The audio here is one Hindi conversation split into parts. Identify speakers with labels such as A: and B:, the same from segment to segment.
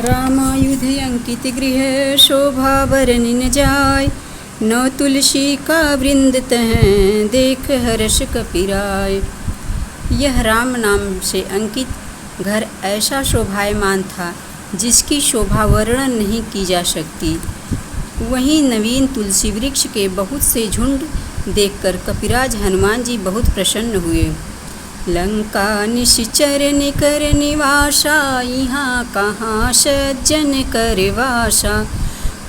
A: रामायुध अंकित गृह शोभा बरनि न जाय। न तुलसी का वृंद तह देख हर्ष कपिराय। यह राम नाम से अंकित घर ऐसा शोभायमान था जिसकी शोभा वर्णन नहीं की जा सकती। वहीं नवीन तुलसी वृक्ष के बहुत से झुंड देखकर कपिराज हनुमान जी बहुत प्रसन्न हुए। लंका निश्चर निकर निवासा, यहाँ कहाँ सज्जन कर वासा।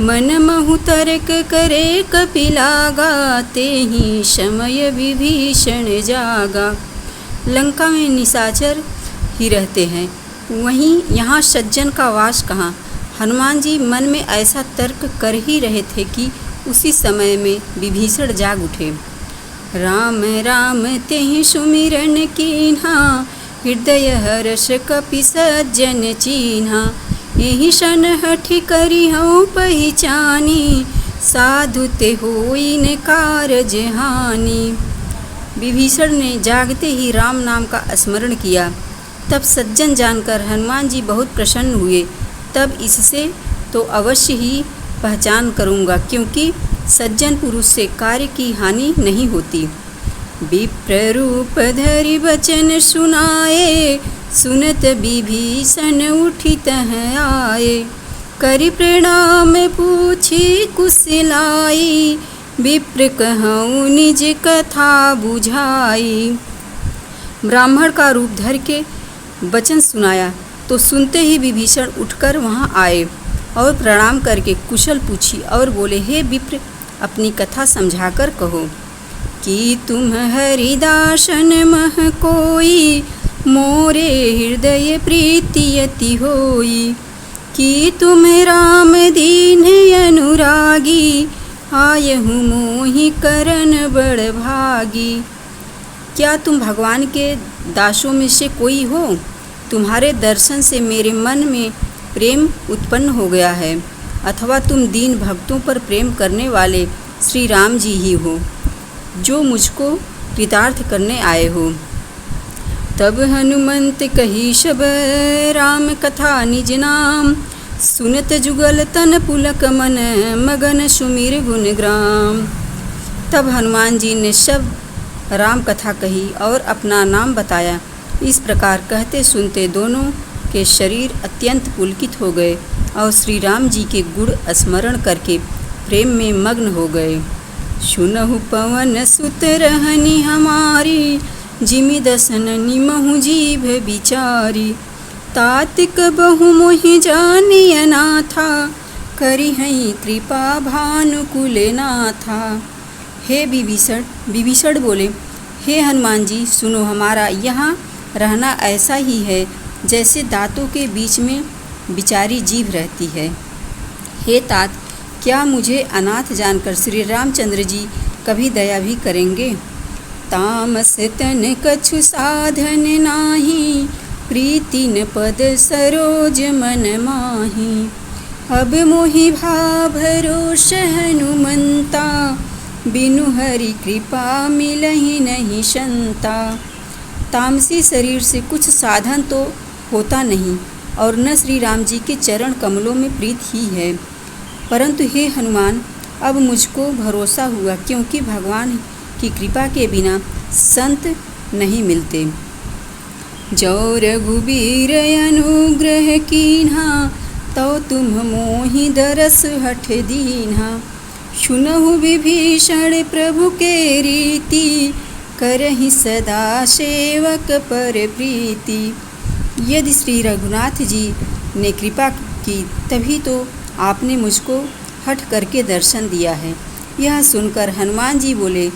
A: मन महु तर्क करे कपिलागा, तेहि समय विभीषण जागा। लंका में निशाचर ही रहते हैं, वहीं यहाँ सज्जन का वास कहाँ। हनुमान जी मन में ऐसा तर्क कर ही रहे थे कि उसी समय में विभीषण जाग उठे। राम राम तेहि सुमिरन कीन्हा, हृदय हर्ष कपि सज्जन चीन्हा। एहि सन हठि करिहउँ पहिचानी, साधु ते होई न कारज हानि। विभीषण ने जागते ही राम नाम का स्मरण किया। तब सज्जन जानकर हनुमान जी बहुत प्रसन्न हुए। तब इससे तो अवश्य ही पहचान करूँगा, क्योंकि सज्जन पुरुष से कार्य की हानि नहीं होती। विप्र रूप धरि बचन सुनाए, सुनत विभीषण उठि तह आए। करि प्रणाम पूछी कुशलाई, विप्र कहऊँ निज कथा बुझाई। ब्राह्मण का रूप धर के वचन सुनाया तो सुनते ही विभीषण उठकर वहाँ आए और प्रणाम करके कुशल पूछी और बोले, हे विप्र, अपनी कथा समझाकर कहो कि तुम हरिदासन मह कोई, मोरे हृदय प्रीति अति होई। कि तुम राम दीन अनुरागी, आयहु मोहि करन बड़ भागी। क्या तुम भगवान के दासों में से कोई हो? तुम्हारे दर्शन से मेरे मन में प्रेम उत्पन्न हो गया है, अथवा तुम दीन भक्तों पर प्रेम करने वाले श्री राम जी ही हो, जो मुझको कृतार्थ करने आए हो। तब हनुमंत कही शब, राम कथा निज नाम। सुनत जुगल तन पुलक मन, मगन सुमिर गुण ग्राम। तब हनुमान जी ने सब राम कथा कही और अपना नाम बताया। इस प्रकार कहते सुनते दोनों के शरीर अत्यंत पुलकित हो गए और श्री राम जी के गुण स्मरण करके प्रेम में मग्न हो गए। सुनहु पवन सुत रहनी हमारी, जिमि दसन निमहु जीभ बिचारी। तातिक बहु मोहि जानिय नाथा, करिहइ कृपा भानुकुल नाथा। हे विभीषण बोले, हे हनुमान जी, सुनो, हमारा यहाँ रहना ऐसा ही है जैसे दांतों के बीच में बिचारी जीभ रहती है। हे तात, क्या मुझे अनाथ जानकर श्री रामचंद्र जी कभी दया भी करेंगे? तामस तन कछु साधन नाही, प्रीति न पद सरोज मन माही। अब मोहि भाव भरोस हनुमंता, बिनु हरि कृपा मिलहि नहीं शंता। तामसी शरीर से कुछ साधन तो होता नहीं और न श्री राम जी के चरण कमलों में प्रीत ही है, परंतु हे हनुमान, अब मुझको भरोसा हुआ, क्योंकि भगवान की कृपा के बिना संत नहीं मिलते। जो रघुबीर अनुग्रह कीन्हा, तो तुम मोहि दरस हठ दीन्हा। सुनहु विभीषण प्रभु के रीति, करहि सदा सेवक पर प्रीति। यदि श्री रघुनाथ जी ने कृपा की तभी तो आपने मुझको हठ करके दर्शन दिया है। यह सुनकर हनुमान जी बोले,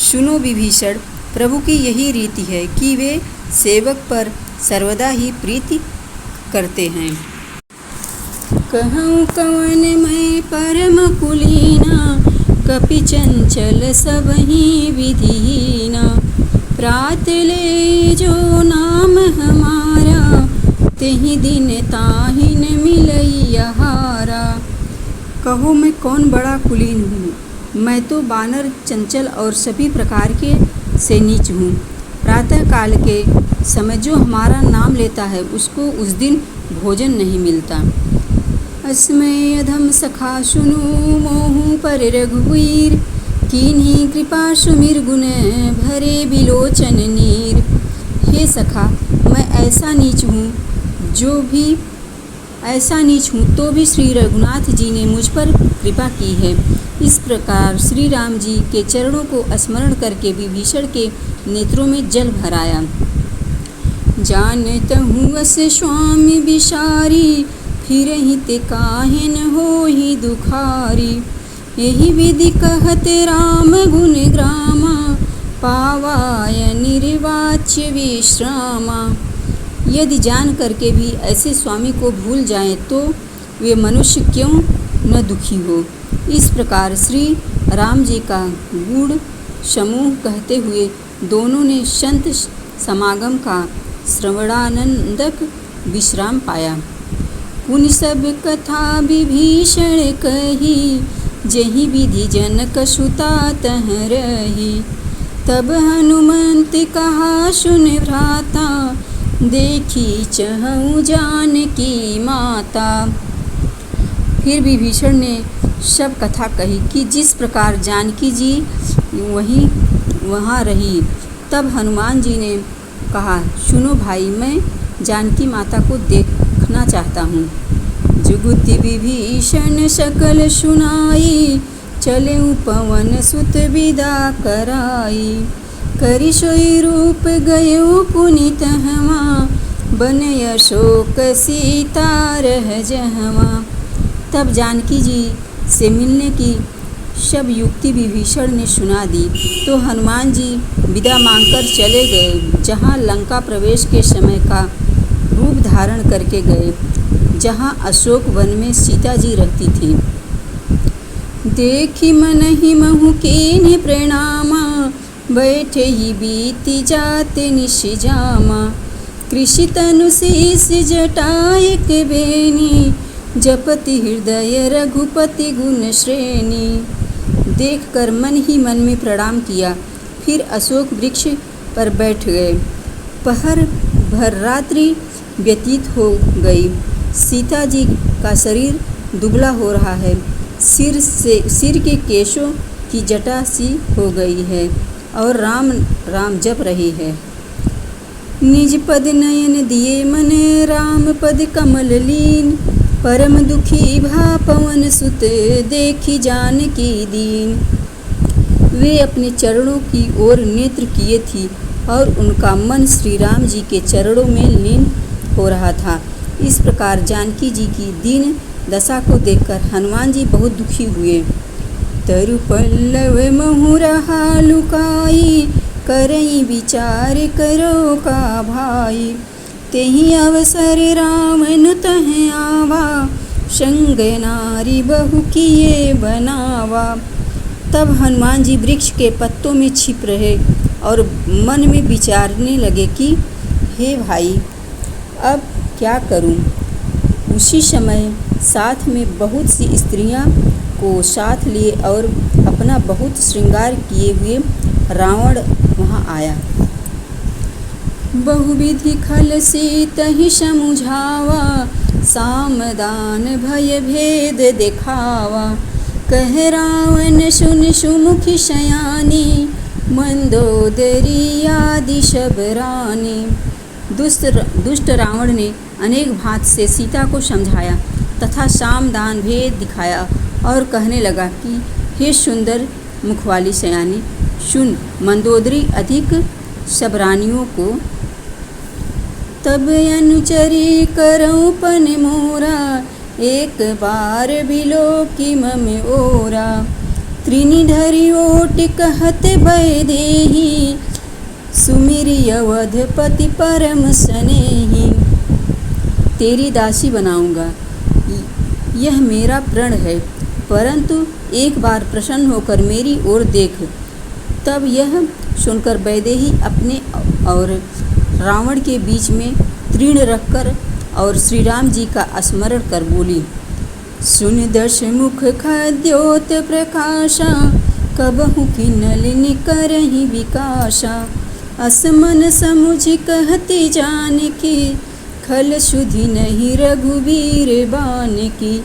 A: सुनो विभीषण, प्रभु की यही रीति है कि वे सेवक पर सर्वदा ही प्रीति करते हैं। कहूँ कवन मैं परम कुलीना, कपि चंचल सबहि विधिहीना। प्रात ले जो नाम हमारा, तेहि दिन ताहि न मिलई आहारा। कहो मैं कौन बड़ा कुलीन हूँ, मैं तो बानर, चंचल और सभी प्रकार के से नीच हूँ। प्रातः काल के समय जो हमारा नाम लेता है उसको उस दिन भोजन नहीं मिलता। अस्मै अधम सखा सुनु मोहु पर रघुवीर, कीन्ही कृपा सुमिर गुण भरे बिलोचन नीर। हे सखा, मैं ऐसा नीच हूँ तो भी श्री रघुनाथ जी ने मुझ पर कृपा की है। इस प्रकार श्री राम जी के चरणों को स्मरण करके विभीषण के नेत्रों में जल भर आया। जानत हूँ अस स्वामी विसारी, फिरहि ते काहे न होहि दुखारी। यही विधि कहत राम गुण ग्रामा, पावाय निर्वाच्य विश्रामा। यदि जान करके भी ऐसे स्वामी को भूल जाएं तो वे मनुष्य क्यों न दुखी हो। इस प्रकार श्री राम जी का गुण समूह कहते हुए दोनों ने संत समागम का श्रवणानंदक विश्राम पाया। पुनि सब कथा विभीषण कही, जहि विधि जनक सुता तह रही। तब हनुमंत कहा सुन भ्राता, देखी चहु जानकी माता। फिर विभीषण ने सब कथा कही कि जिस प्रकार जानकी जी वहाँ रही। तब हनुमान जी ने कहा, सुनो भाई, मैं जानकी माता को देखना चाहता हूँ। जुगुति विभीषण सकल सुनाई, चले पवन सुत विदा कराई। करि सोई रूप गयो पुनि तहवा, बन अशोक सीता रह जहवा। तब जानकी जी से मिलने की सब युक्ति विभीषण ने सुना दी तो हनुमान जी विदा मांगकर चले गए, जहाँ लंका प्रवेश के समय का रूप धारण करके गए, जहाँ अशोक वन में सीता जी रहती थी। देखी मनहि महु कीन्हि प्रणामा, बैठे ही बीती जाते निशि जामा। कृषि तनु शीस जटायक बेनी, जपति हृदय रघुपति गुण श्रेणी। देख कर मन ही मन में प्रणाम किया, फिर अशोक वृक्ष पर बैठ गए। पहर भर रात्रि व्यतीत हो गई। सीता जी का शरीर दुबला हो रहा है, सिर के केशों की जटा सी हो गई है और राम राम जप रही है। निज पद नयन दिए मन, राम पद कमल लीन। परम दुखी भा पवन सुत, देखी जानकी दीन। वे अपने चरणों की ओर नेत्र किए थी और उनका मन श्री राम जी के चरणों में लीन हो रहा था। इस प्रकार जानकी जी की दीन दशा को देखकर हनुमान जी बहुत दुखी हुए। तरु पल्लव महु रहा लुकाई, करई विचार करो का भाई। तेहि अवसर रावण तह आवा, संग नारी बहु किए बनावा। तब हनुमान जी वृक्ष के पत्तों में छिप रहे और मन में विचारने लगे कि हे भाई, अब क्या करूं। उसी समय साथ में बहुत सी स्त्रियां को साथ लिए और अपना बहुत श्रृंगार किए हुए रावण वहां आया। बहुविधि खल से तहि समुझावा, सामदान भय भेद दिखावा। कह रावण सुन सुमुखी शयानी, मंदोदरी आदि सब रानी। दुष्ट रावण ने अनेक भांति से सीता को समझाया तथा सामदान भेद दिखाया और कहने लगा कि हे सुंदर मुखवाली शयानी, सुन मंदोदरी अधिक सब रानियों को। तब अनुचरी करऊं पन मोरा, एक बार बिलो की मम ओरा। त्रिनि धरि ओट कहत भय देहि, सुमिरि अवधपति परम स्नेही। तेरी दासी बनाऊंगा, यह मेरा प्रण है, परंतु एक बार प्रसन्न होकर मेरी ओर देख। तब यह सुनकर वैदेही अपने और रावण के बीच में तृण रखकर और श्री राम जी का स्मरण कर बोली। सुन दश मुख खाद्योत प्रकाशा, कबहु की नलिनी करहि विकासा। असमन समुझ कहती जानकी, खल सुधि नहीं रघुवीर बान की।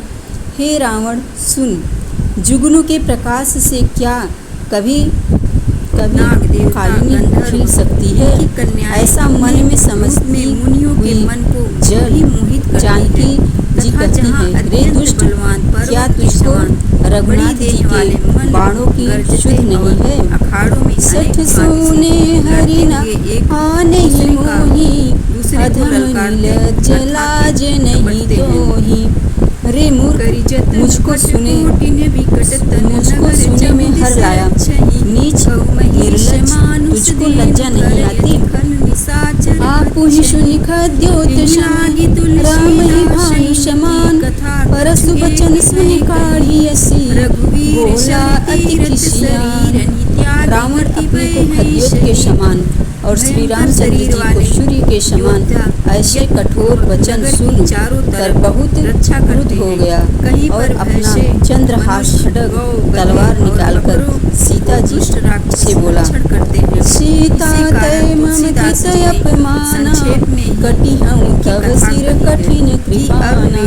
A: हे रावण सुन, जुगनू के प्रकाश से क्या कभी कालिनी खिल सकती है? ऐसा मन में समझती
B: मुनियों के मन को
A: जल
B: मोहित
A: जानकी जी कहती है, रे दुष्ट, क्या तुझको रघुनाथ जी के बाणों की शुद्ध नहीं है?
B: अखाड़ों में
A: सठ सोने हरिना आने ही मोही, अधम नीलज लाज नहीं तोही। रे मूर्ख, मुझको सुने में हर लाया, नीच निर्लज, तुझको लज्जा नहीं आती? आपु ही सुनि खद्योत राम ही भानु समान, परसु बचन सुनि काढ़ियसी, बोला अति खिसियान। रावण अपने को खद्योत के समान और श्री रामचंद्र जी को सूर्य के समान ऐसे कठोर वचन सुन कर बहुत क्रुद्ध हो गया और अपना चंद्रहास खड्ग तलवार निकालकर सीता जी से बोला, सीता तय ममति तय अपमाना, कटी हूँ तव सिर कठिन कृपाना,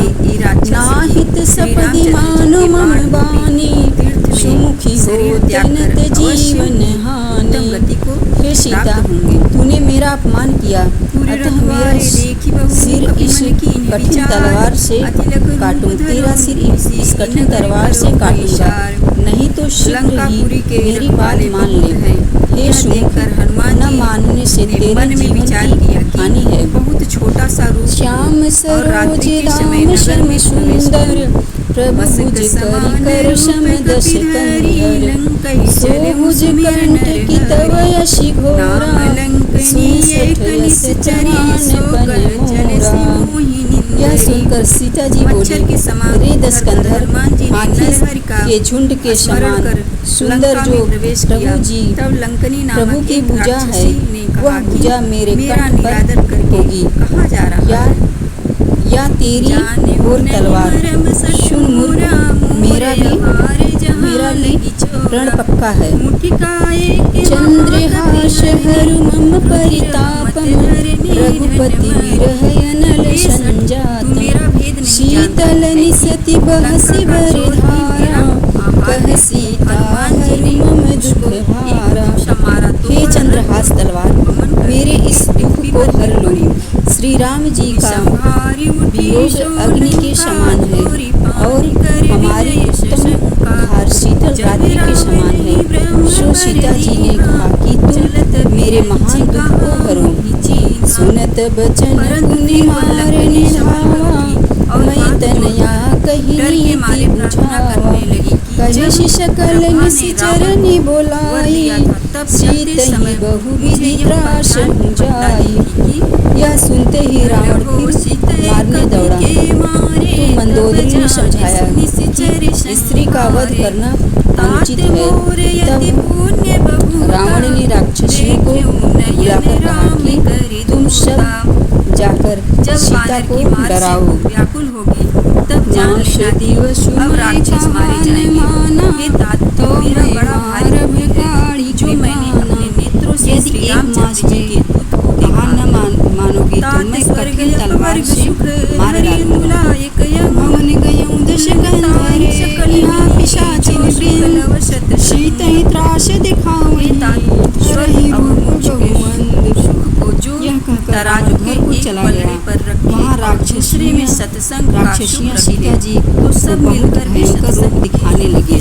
A: नाहित सपदि मानो मम बानी, सुमुखी हो तनत जीवन हानि। हे सीता, तूने मेरा अपमान किया, अतः मेरा सिर इस कठिन तलवार से काटूं, तेरा सिर इस कठिन तलवार से काटूंगा, नहीं तो शीघ्र ही मेरी बात मान ले। हे सुनकर न मानने से तेरे जीवन की हानि है।
B: बहुत छोटा सा रूप
A: श्याम सरोज राम श्याम सुंदर, प्रभु भुज करि कर सम दस कंधर, सोभुज कंठ की तव यशि घोरा, सुनसठ यस चमान बन मोरा। यह सुनकर सीता जी बोली, रे दशकंधर, हाथी के झुंड के समान सुंदर जो प्रभु जी प्रभु की भुजा है, वह भुजा मेरे कंठ पर होगी, या तेरी और तलवार। सुन मूर्ख, मेरा भी प्रण पक्का है। चंद्रहास हरु मम परितापम, रघुपति विरह अनल संजातम, शीतल निसति बहसि बरधारा, कह सीता हरि मम दुख भारा। हे चंद्रहास तलवार, मेरे इस दुख को हर लो। श्री राम जी का वियोग अग्नि के समान है और हमारी उत्तम शीतल रात्रि के समान है। सो सीता जी ने कहा कि तुम मेरे महान दुख को हरो। सुनत बचन पुनि मारे निभावा, मैं तनया कही नीति बुझावा, कहि सकल निश्चरनि बोलाई, सीतहि बहु विधि त्रास जाई। यह सुनते ही रावण फिर मारने दौड़ा। तो मंदोदरी ने समझाया कि स्त्री का वध करना अनुचित है। तब रावण ने राक्षसियों को बुलाकर कहा कि तुम सब जाकर सीता को डराओ। मानुष दिवस राक्षस मारे जाएंगे, तो बड़ा भारी भिखारी जो मैंने अपने नेत्रों से यदि एक मास में कहा न मानोगे तो मैं कठिन तलवार से मार डालूंगा। भवन गयऊँ दशकंधर, यहाँ पिशाचिन वृंद, शीतहि त्रास दिखावै, रहि रूप बहुमंद। यह कहकर राजू घर को चला गया। वहाँ राक्षसियाँ सीता जी को सब मिलकर भयंकर रूप दिखाने लगे।